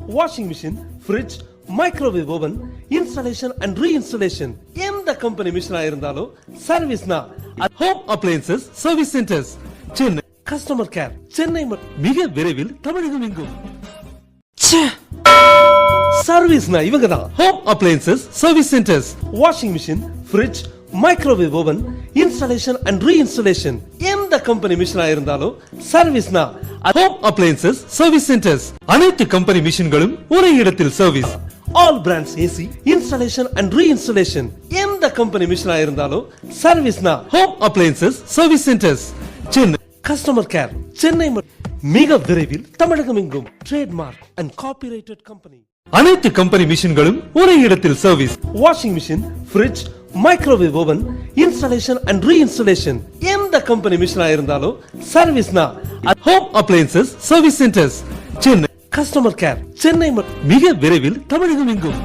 washing machine, fridge, microwave oven, installation and reinstallation. எந்த company மிஷினா இருந்தாலும் சர்வீஸ்னா home appliances service centres Chennai. Customer care Chennai மிக விரைவில் தமிழகம் எங்கும். சர்வீஸ்னா இவங்க தான். Home appliances service centres, washing machine, fridge, microwave oven, installation and reinstallation. எந்த கம்பெனி மிஷினா இருந்தாலும் சர்வீஸ்னா ஹோம் அப்ளையன்சஸ் சர்வீஸ் சென்டர்ஸ். அனைத்து கம்பெனி மிஷின்களும் ஒரே இடத்தில் service. All brands AC, installation and reinstallation. எந்த கம்பெனி மிஷினா இருந்தாலும் சர்வீஸ்னா home appliances service centres Chennai. Customer care Chennai மிக விரைவில் தமிழகம் எங்கும். Trademark and copyrighted company. அனைத்து கம்பெனி மிஷின்களும் ஒரே இடத்தில் service. Washing machine, fridge, microwave oven, installation and reinstallation. எந்த கம்பெனி மிஷினா இருந்தாலும் சர்வீஸ்னா home appliances service centres Chennai. Customer care Chennai மிக விரைவில் தமிழகம் எங்கும்.